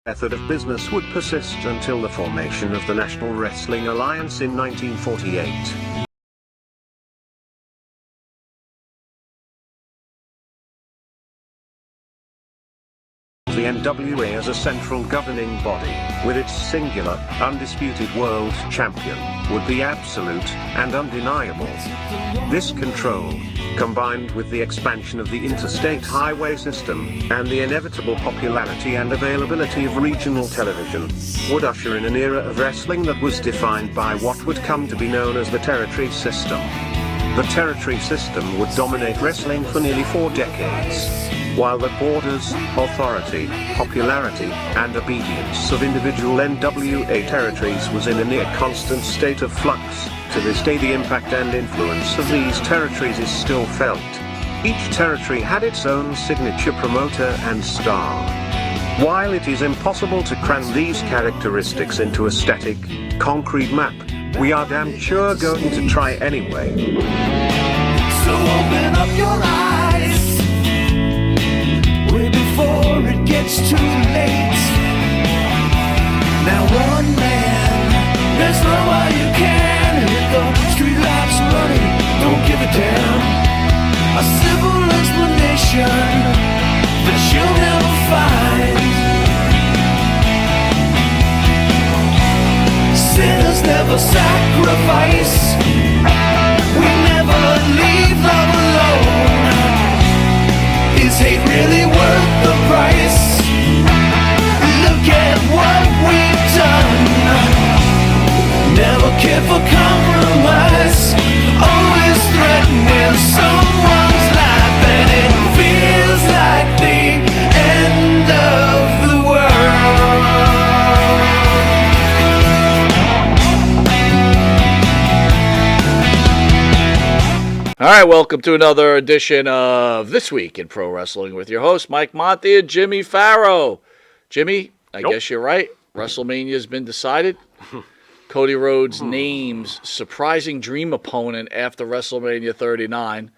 method of business would persist until the formation of the National Wrestling Alliance in 1948. The NWA as a central governing body, with its singular, undisputed world champion, would be absolute and undeniable. This control, combined with the expansion of the interstate highway system, and the inevitable popularity and availability of regional television, would usher in an era of wrestling that was defined by what would come to be known as the territory system. The territory system would dominate wrestling for nearly 4 decades. While the borders, authority, popularity, and obedience of individual NWA territories was in a near constant state of flux, to this day the impact and influence of these territories is still felt. Each territory had its own signature promoter and star. While it is impossible to cram these characteristics into a static, concrete map, we are damn sure going to try anyway. So open up your eyes way before it gets too late. Now one man, that's not why you can. Hit the street lights running, don't give a damn. A simple explanation that you'll never find. Sinners never sacrifice. We never leave love alone. Is hate really worth the price? Look at what we've done. Never care for compromise. Always threatening someone's life, and it feels like the end of the world. All right, welcome to another edition of This Week in Pro Wrestling with your host, Mike Monte and Jimmy Pharaoh. Jimmy, I guess you're right. WrestleMania's been decided. Cody Rhodes names surprising dream opponent after WrestleMania 39,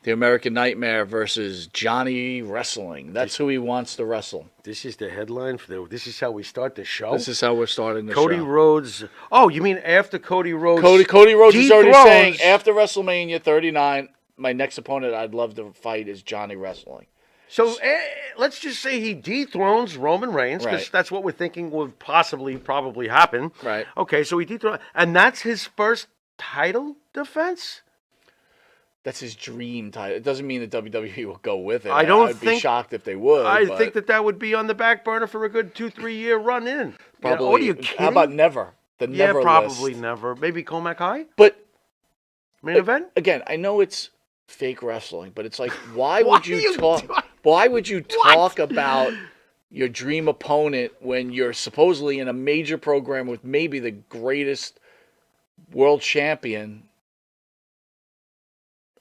the American Nightmare versus Johnny Wrestling. That's who he wants to wrestle. This is the headline for this is how we start the show. This is how we're starting the Cody show. Rhodes. Oh, you mean after Cody Rhodes? Cody Rhodes is already dethrones- saying after WrestleMania 39, my next opponent I'd love to fight is Johnny Wrestling. So let's just say he dethrones Roman Reigns, because Right. that's what we're thinking would probably happen. Right. Okay, so he dethrones, and that's his first title defense. That's his dream title. It doesn't mean that WWE will go with it. I don't I'd be think- shocked if they would. I but think that would be on the back burner for a good 2-3 year run in. probably. What are you kidding? How about never? The Yeah, never probably list. never. Maybe Comac High But main event. again, I know it's fake wrestling, but it's like, why Why would you you talk? do- Why would you What? talk about your dream opponent when you're supposedly in a major program with maybe the greatest world champion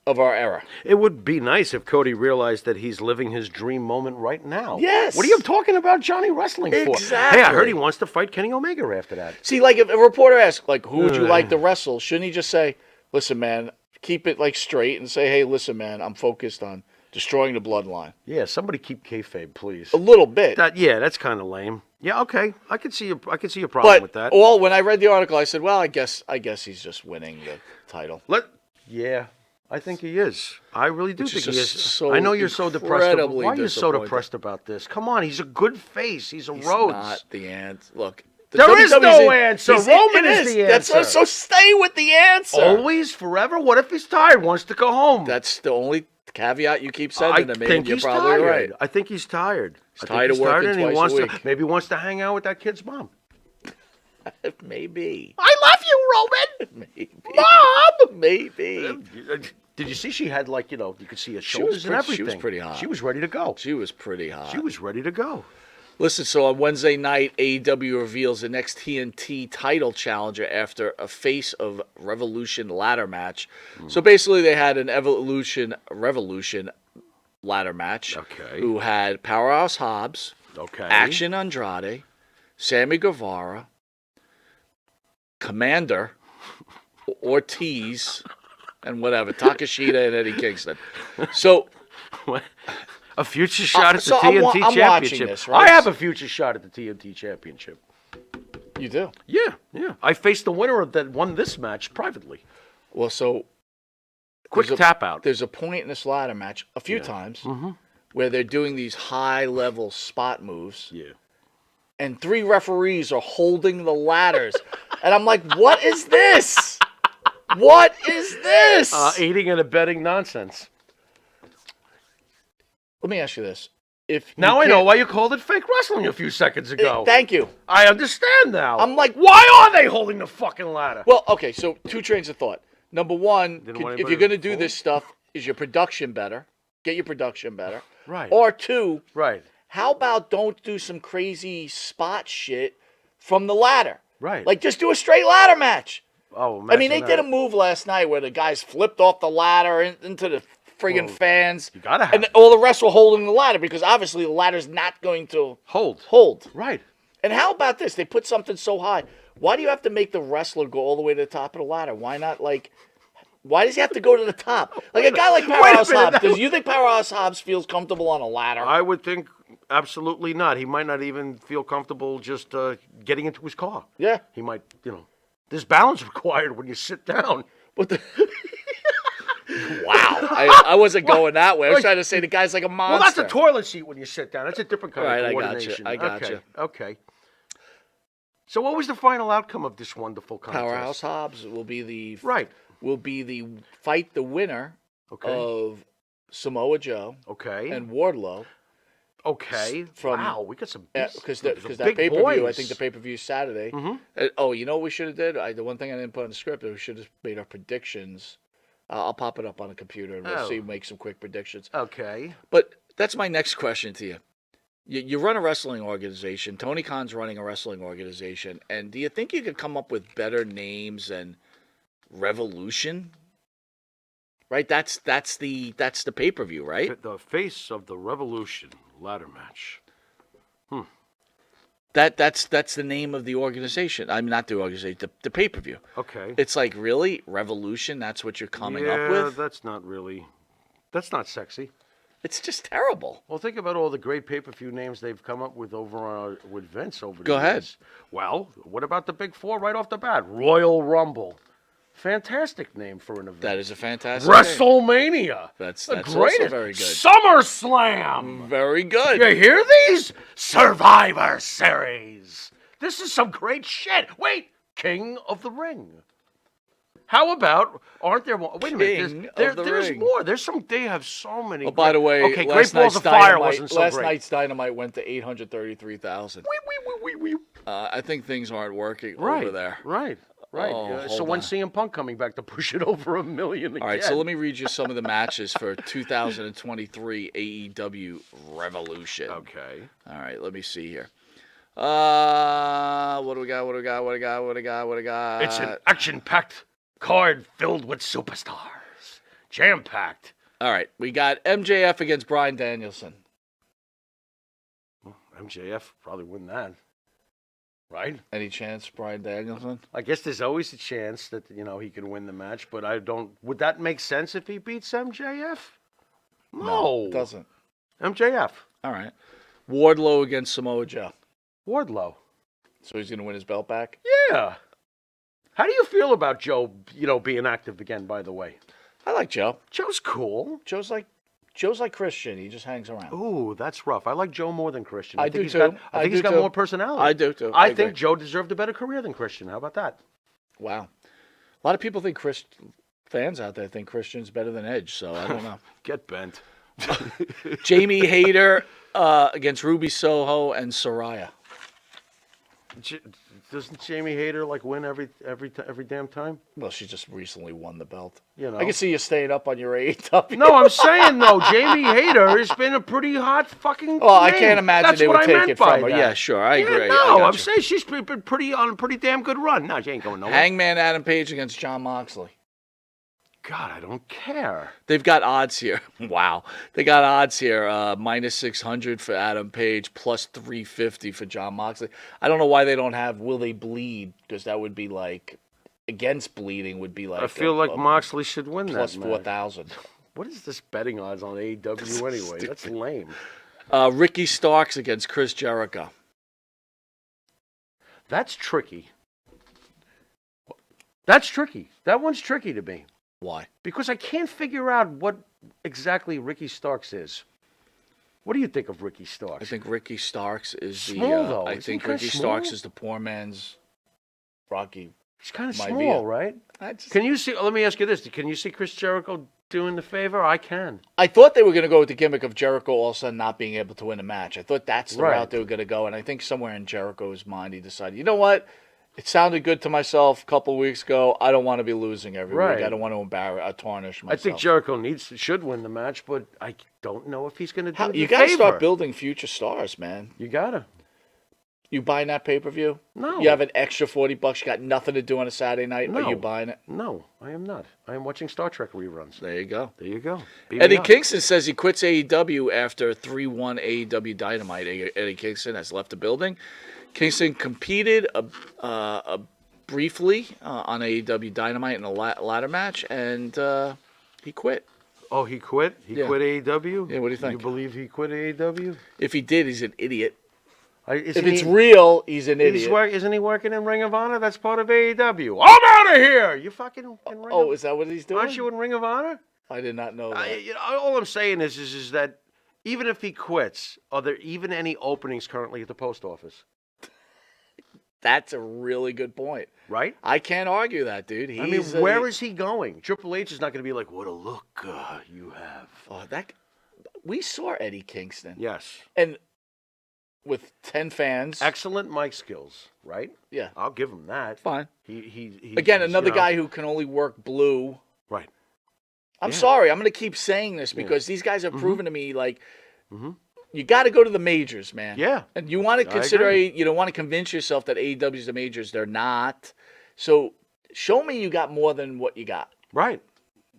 of our era? It would be nice if Cody realized that he's living his dream moment right now. Yes. What are you talking about Johnny Wrestling for? Exactly. Hey, I heard he wants to fight Kenny Omega after that. See, like if a reporter asks, like, who would you like to wrestle? Shouldn't he just say, listen, man, keep it like straight and say, hey, listen, man, I'm focused on destroying the bloodline. Yeah, somebody keep kayfabe, please. A little bit. That's kind of lame. Yeah, okay, I can see a problem But with that. when I read the article, I said, well, I guess he's just winning the title. Yeah, I think he is. I really do Which is think he is. just so I know you're so depressed. incredibly Why are you so disappointing. depressed about this? Come on, he's a good face. He's a He's Rhodes. not the answer. Look. There is no WWE's answer. It Roman is the answer. So stay with the answer. Always, forever. What if he's tired, wants to go home? That's the only caveat you keep I sending to me, think and you're he's probably tired. right. I think he's tired. He's tired of working and he twice wants a to week. maybe wants to hang out with that kid's mom. Maybe. I love you, Roman. Maybe. Mom. Maybe. Did you see she had you could see her She was shoulders and pretty- she everything. was pretty hot. She was ready to go. She was pretty hot. She was ready to go. Listen, so on Wednesday night, AEW reveals the next TNT title challenger after a Face of Revolution ladder match. So basically, they had an Revolution ladder match. Okay. Who had Powerhouse Hobbs, Okay. Action Andrade, Sammy Guevara, Commander, Ortiz, and whatever, Takashita and Eddie Kingston. So, What? A future shot at the so I'm TNT watching Championship. this, right? I have a future shot at the TNT Championship. You do? Yeah. I faced the winner of that won this match privately. Well, so Quick tap out. There's a point in this ladder match a few times where they're doing these high-level spot moves. Yeah. And 3 referees are holding the ladders. And I'm like, what is this? What is this? Aiding and abetting nonsense. Let me ask you this. Now I know why you called it fake wrestling a few seconds ago. Thank you. I understand now. I'm like, why are they holding the fucking ladder? Well, okay, so 2 trains of thought. Number one, Didn't want if anybody you're going to to do fall? this stuff, is your production better? Get your production better. Right. Or 2, Right. how about don't do some crazy spot shit from the ladder? Right. Like, just do a straight ladder match. Oh, I mean, they did a move last night where the guys flipped off the ladder into the friggin' fans. You gotta have and it. all the rest were holding the ladder because obviously the ladder's not going to hold. Right. And how about this? They put something so high. Why do you have to make the wrestler go all the way to the top of the ladder? Why not, like, why does he have to go to the top? Like a guy like Powerhouse Hobbs. Do you think Powerhouse Hobbs feels comfortable on a ladder? I would think absolutely not. He might not even feel comfortable just getting into his car. Yeah. He might, there's balance required when you sit down. But wow. I wasn't going that way. I was trying to say the guy's like a monster. Well, that's a toilet seat when you sit down. That's a different kind of coordination. I got you. Okay. So what was the final outcome of this wonderful contest? Powerhouse Hobbs will be the fight the winner of Samoa Joe and Wardlow. Okay. Wow, we got some because that pay-per-view, I think the pay-per-view is Saturday. You know what we should have did? The one thing I didn't put on the script, we should have made our predictions. I'll pop it up on the computer and we'll make some quick predictions. Okay. But that's my next question to you. You run a wrestling organization. Tony Khan's running a wrestling organization. And do you think you could come up with better names than Revolution? Right? That's the pay-per-view, right? The face of the Revolution ladder match. That's the name of the organization. I'm not the organization, the pay-per-view. Okay. It's like, really? Revolution? That's what you're coming up with? That's not sexy. It's just terrible. Well, think about all the great pay-per-view names they've come up with with Vince over the Go ahead. years. Well, what about the big 4 right off the bat? Royal Rumble. Fantastic name for an event. That is a fantastic name. WrestleMania. That's greatest. Also very good. SummerSlam. Very good. You hear these? Survivor Series. This is some great shit. Wait, King of the Ring. How about, aren't there more? Wait a minute. There's more. They have so many. Oh, by the way, okay, Great Balls of Fire wasn't so great. Last night's Dynamite went to 833,000. I think things aren't working over there. Right. So when's CM Punk coming back to push it over 1 million again? All right, so let me read you some of the matches for 2023 AEW Revolution. Okay. All right, let me see here. What do we got? It's an action-packed card filled with superstars. Jam-packed. All right, we got MJF against Bryan Danielson. Well, MJF probably win that. Right? Any chance, Bryan Danielson? I guess there's always a chance that, he can win the match, but I don't... Would that make sense if he beats MJF? No. It doesn't. MJF. All right. Wardlow against Samoa Joe. Wardlow. So he's going to win his belt back? Yeah. How do you feel about Joe, being active again, by the way? I like Joe. Joe's cool. Joe's like Christian. He just hangs around. Ooh, that's rough. I like Joe more than Christian. I think do too. I think he's got more personality. I do too. I think Joe deserved a better career than Christian. How about that? Wow. A lot of people think fans out there think Christian's better than Edge, so I don't know. Get bent. Jamie Hayter against Ruby Soho and Soraya. Doesn't Jamie Hayter win every damn time? Well, she just recently won the belt. I can see you staying up on your AEW. No, I'm saying though, Jamie Hayter has been a pretty hot fucking. Well, I can't imagine That's they would what take I meant it from by her. that. Yeah, sure, I agree. No, I'm saying she's been on a pretty damn good run. No, she ain't going nowhere. Hangman Adam Page against Jon Moxley. God, I don't care. They've got odds here. Wow. They got odds here. Minus 600 for Adam Page, plus 350 for Jon Moxley. I don't know why they don't have Will They Bleed, because that would be against bleeding would be I feel like Moxley should win plus that plus 4,000. What is this betting odds on AEW anyway? That's lame. Ricky Starks against Chris Jericho. That's tricky. That's tricky. That one's tricky to me. Why? Because I can't figure out what exactly Ricky Starks is. What do you think of Ricky Starks? I think Ricky Starks is small, though. I think Ricky Starks is the poor man's Rocky. He's kind of Maivia. small, right? Can you see? Let me ask you this: can you see Chris Jericho doing the favor? I can. I thought they were going to go with the gimmick of Jericho all of a sudden not being able to win a match. I thought that's the route they were going to go, and I think somewhere in Jericho's mind he decided, you know what? It sounded good to myself a couple of weeks ago. I don't want to be losing every week. I don't want to tarnish myself. I think Jericho should win the match, but I don't know if he's going to do the You got to favor. start building future stars, man. You got to. You buying that pay-per-view? No. You have an extra $40. You got nothing to do on a Saturday night. No. Are you buying it? No, I am not. I am watching Star Trek reruns. There you go. There you go. Eddie Kingston says he quits AEW after 3-1 AEW Dynamite. Eddie Kingston has left the building. Kingston competed briefly on AEW Dynamite in a ladder match, and he quit. Oh, he quit? He quit AEW? Yeah, what do you think? You believe he quit AEW? If he did, he's an idiot. If it's real, he's an idiot. Isn't he working in Ring of Honor? That's part of AEW. I'm out of here! You fucking in Ring of... is that what he's doing? Aren't you in Ring of Honor? I did not know that. All I'm saying is that even if he quits, are there even any openings currently at the post office? That's a really good point. Right? I can't argue that, dude. Where is he going? Triple H is not going to be like, what a look you have. Oh, we saw Eddie Kingston. Yes. And with 10 fans. Excellent mic skills, right? Yeah. I'll give him that. Fine. He Again, another guy who can only work blue. Right. I'm sorry. I'm going to keep saying this because these guys have proven to me, like, you got to go to the majors, man. Yeah. And you want to consider, you don't want to convince yourself that AEW is the majors. They're not. So show me you got more than what you got. Right.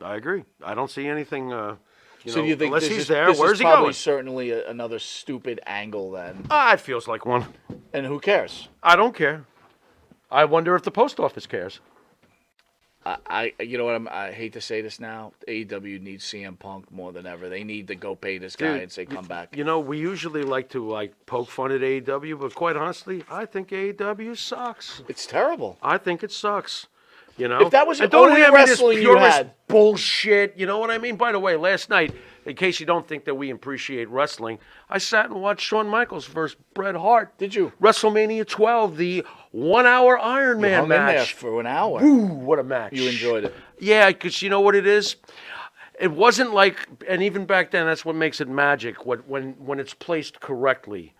I agree. I don't see anything. So do you think unless this he's is, there, this where's is he probably going? Certainly another stupid angle then. It feels like one. And who cares? I don't care. I wonder if the post office cares. You know what? I hate to say this now. AEW needs CM Punk more than ever. They need to go pay this guy and say, come back. You know, we usually like to poke fun at AEW, but quite honestly, I think AEW sucks. It's terrible. I think it sucks. You know, if that was and the only wrestling you had, bullshit. You know what I mean? By the way, last night, in case you don't think that we appreciate wrestling, I sat and watched Shawn Michaels versus Bret Hart. Did you? WrestleMania 12, the 1-hour Iron Man hung match. In there for an hour. Ooh, what a match! You enjoyed it? Yeah, because you know what it is. It wasn't like, and even back then, that's what makes it magic. When it's placed correctly.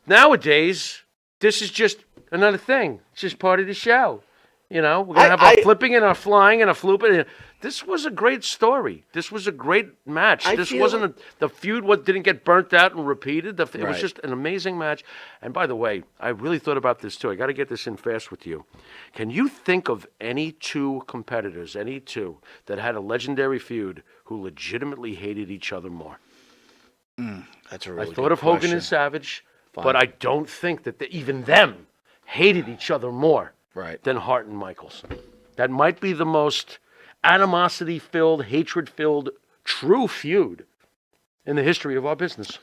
Nowadays, this is just another thing. It's just part of the show. You know, we're going to have our flipping and our flying and our flooping. This was a great story. This was a great match. This wasn't the feud didn't get burnt out and repeated. It was just an amazing match. And by the way, I really thought about this too. I got to get this in fast with you. Can you think of any two competitors, that had a legendary feud who legitimately hated each other more? That's a really I thought of Hogan and Savage, but I don't think that even them hated each other more. Right. Than Hart and Michaels. That might be the most animosity-filled, hatred-filled, true feud in the history of our business.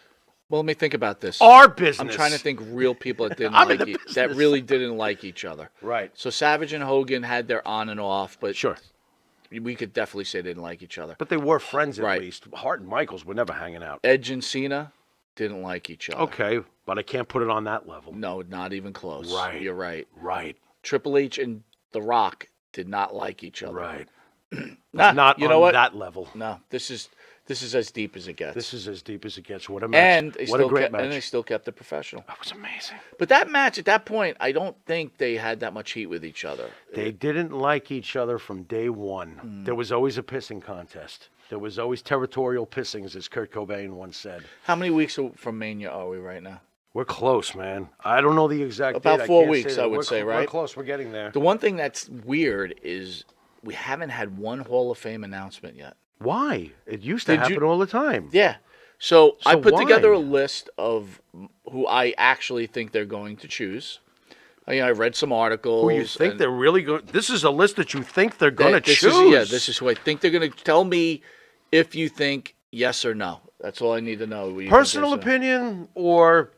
Well, let me think about this. Our business. I'm trying to think real people that that really didn't like each other. Right. So Savage and Hogan had their on and off, but sure, we could definitely say they didn't like each other. But they were friends at least. Hart and Michaels were never hanging out. Edge and Cena didn't like each other. Okay, but I can't put it on that level. No, not even close. Right. You're right. Right. Triple H and The Rock did not like each other. Right. Not you know on that level. No, this is as deep as it gets. This is as deep as it gets. What a match. And what a great match. And they still kept it professional. That was amazing. But that match, at that point, I don't think they had that much heat with each other. They didn't like each other from day one. There was always a pissing contest. There was always territorial pissings, as Kurt Cobain once said. How many weeks from Mania are we right now? We're close, man. I don't know the exact About date. 4 weeks, I would say, right? We're close. We're getting there. The one thing that's weird is we haven't had one Hall of Fame announcement yet. Why? It used to happen all the time. Yeah. So I put why? together a list of who I actually think they're going to choose. I read some articles. Who you think they're really going? This is a list that you think they're going to choose. This is who I think they're going to tell me. if you think yes or no. That's all I need to know. Personal opinion or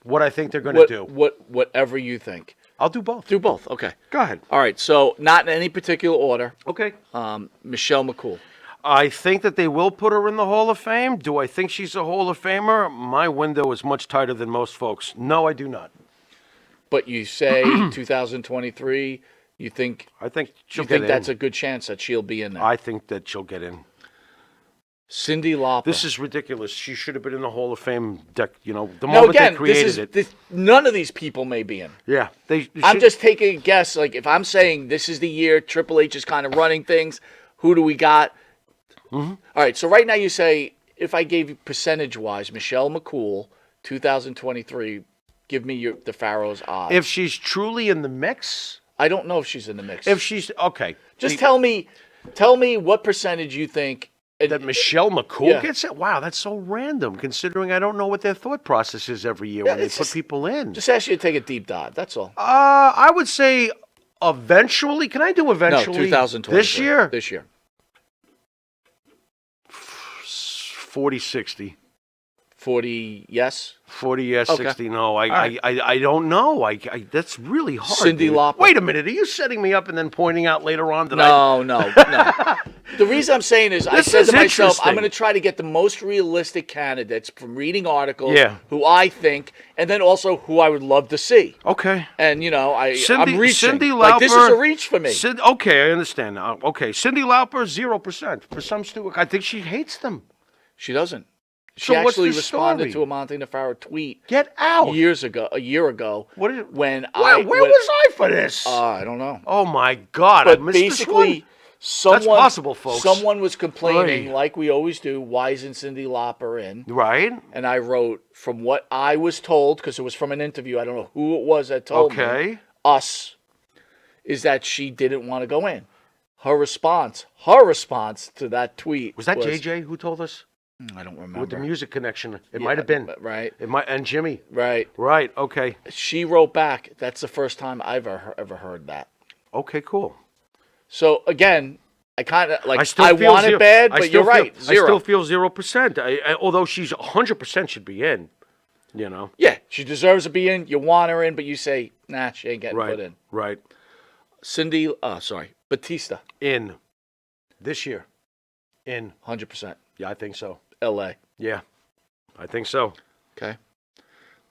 what I think they're going to do? Whatever you think. I'll do both. Do both. Okay. Go ahead. All right. So not in any particular order. Okay. Michelle McCool. I think that they will put her in the Hall of Fame. Do I think she's a Hall of Famer? My window is much tighter than most folks. No, I do not. But you say 2023. You think? I think she'll you think get that's in. a good chance that she'll be in there? I think that she'll get in. Cyndi Lauper. This is ridiculous. She should have been in the Hall of Fame. The No, moment again, they created it. None of these people may be in. Yeah, I'm just taking a guess. Like if I'm saying this is the year Triple H is kind of running things, who do we got? Mm-hmm. All right. So right now you say if I gave you percentage-wise, Michelle McCool, 2023, give me the Pharaoh's odds. If she's truly in the mix, I don't know if she's in the mix. if she's okay, just tell me what percentage you think that Michelle McCool Yeah. gets it. Wow, that's so random. Considering I don't know what their thought process is every year when they it's put just- people in. Just ask you to take a deep dive. That's all. I would say eventually. Can I do No, eventually? 2023. This year, This year. 40-60. 40 yes. 40 yes, Okay. 60 no. right. I don't know. That's really hard. Cyndi dude. Lauper. Wait a minute. Are you setting me up and then pointing out later on that No. The reason I'm saying is I This said is to myself, I'm interesting. going to try to get the most realistic candidates from reading articles Yeah. who I think, and then also who I would love to see. Okay. And, I'm Cindy reaching. Lauper. Like, this is a reach for me. Okay, I understand now. Okay, Cyndi Lauper, 0%. For some stupid, I think she hates them. She doesn't. She So what's actually the responded story? to a Monte Pharaoh tweet Get out. a year ago. What is it? When Where was I for this? I don't know. Oh my God! I But missed this basically, one. someone, possible, folks. Someone was complaining, Right. like we always do, why isn't Cyndi Lauper in? Right. And I wrote, from what I was told, because it was from an interview, I don't know who it was that told me, us, is that she didn't want to go in. Her response to that tweet Was that JJ who told us? I don't remember. With the music connection. It Yeah, might have been. Right. It might, and Jimmy. Right. Right. Okay. She wrote back, that's the first time I've ever heard that. Okay. Cool. So, again, I kind of, like, still I feel want zero. it bad, I but still you're right, feel, 0. I still feel 0%. Although she's 100% should be in. Yeah, she deserves to be in. You want her in, but you say, nah, she ain't getting Right. put in. Right. Batista, In. This year. In. 100%. Yeah, I think so. L.A. Yeah. I think so. Okay.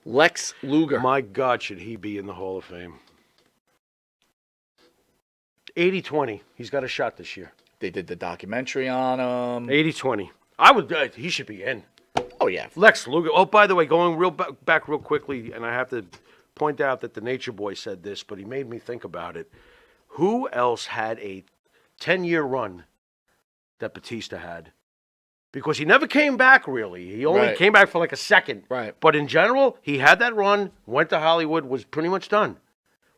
Lex Luger. My God, should he be in the Hall of Fame? 80-20. He's got a shot this year. They did the documentary on him. 80-20. He should be in. Oh, yeah. Lex Luger. Oh, by the way, going back real quickly, and I have to point out that the Nature Boy said this, but he made me think about it. Who else had a 10-year run that Batista had? Because he never came back, really. He only came back for like a second. Right. But in general, he had that run, went to Hollywood, was pretty much done.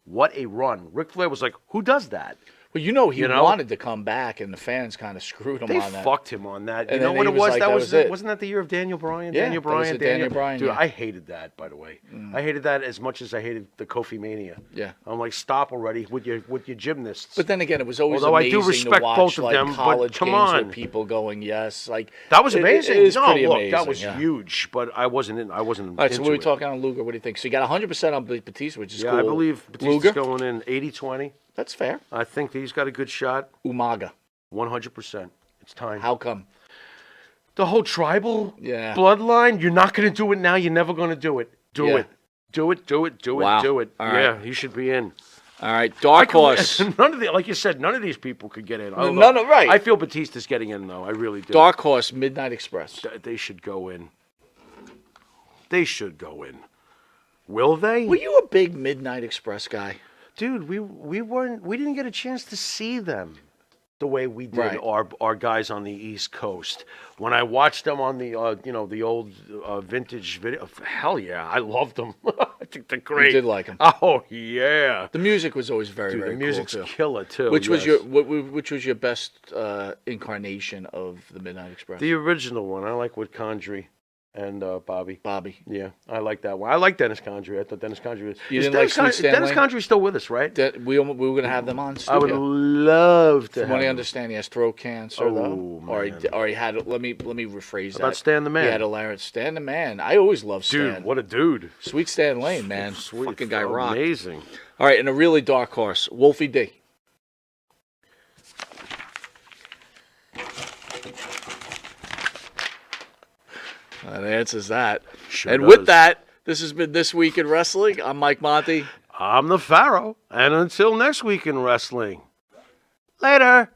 What a run. Ric Flair was like, who does that? Well, he wanted to come back, and the fans kind of screwed him They on that. fucked him on that. And you know then what he it was was? like, That that was was it. Wasn't that the year of Daniel Bryan? Yeah, Daniel that was Bryan. the Daniel Bryan, Dude, yeah. I hated that, by the way. I hated that as much as I hated the Kofi Mania. Yeah. I'm like, stop already with your gymnasts. But then again, it was always Although I amazing do respect to watch both of like them, but college come games on. with people going, yes. Like, that was amazing. It is no, pretty look, amazing. that was yeah. huge. But I wasn't in. I wasn't. All right, so into what are we it. talking on Luger? What do you think? So you got 100% on Batista, which is Yeah, cool. I believe Batista's Luger? going in 80-20. That's fair. I think he's got a good shot. Umaga. 100%. It's time. How come? The whole tribal Yeah. bloodline, you're not going to do it now. You're never going to do it. Do Yeah. it. Do it. Do it. Do Wow. it. Do it. All yeah, right. he should be in. All right, Dark Horse. Like you said, none of these people could get in. Right. I feel Batista's getting in, though. I really do. Dark Horse, Midnight Express. They should go in. They should go in. Will they? Were you a big Midnight Express guy? Dude, we didn't get a chance to see them the way we did Right. our guys on the East Coast. When I watched them on the the old vintage video, hell yeah, I loved them. I think they're great. You did like them. Oh yeah. The music was always very, Dude, very the music's cool too. killer too. Which was yes. which was your best incarnation of the Midnight Express? The original one. I like with Condrey. and Bobby. Bobby. Yeah, I like that one. I like Dennis Condrey. I thought Dennis Condrey was. You Is didn't like Sweet Stan Dennis Lane? Condrey's still with us, right? We were going to have them on I would studio. love to. From what I have him. understand, he has throat cancer, though. Man. Or he had. Let me rephrase that. About Stan the Man? He had a larynx. Stan the Man. I always loved Stan. Dude, what a dude! Sweet Stan Lane, man. Sweet, Fucking guy rocked. Amazing. All right, and a really dark horse, Wolfie D. That answers that. Sure and does. with that, this has been This Week in Wrestling. I'm Mike Monte. I'm the Pharaoh, and until next week in wrestling. Later.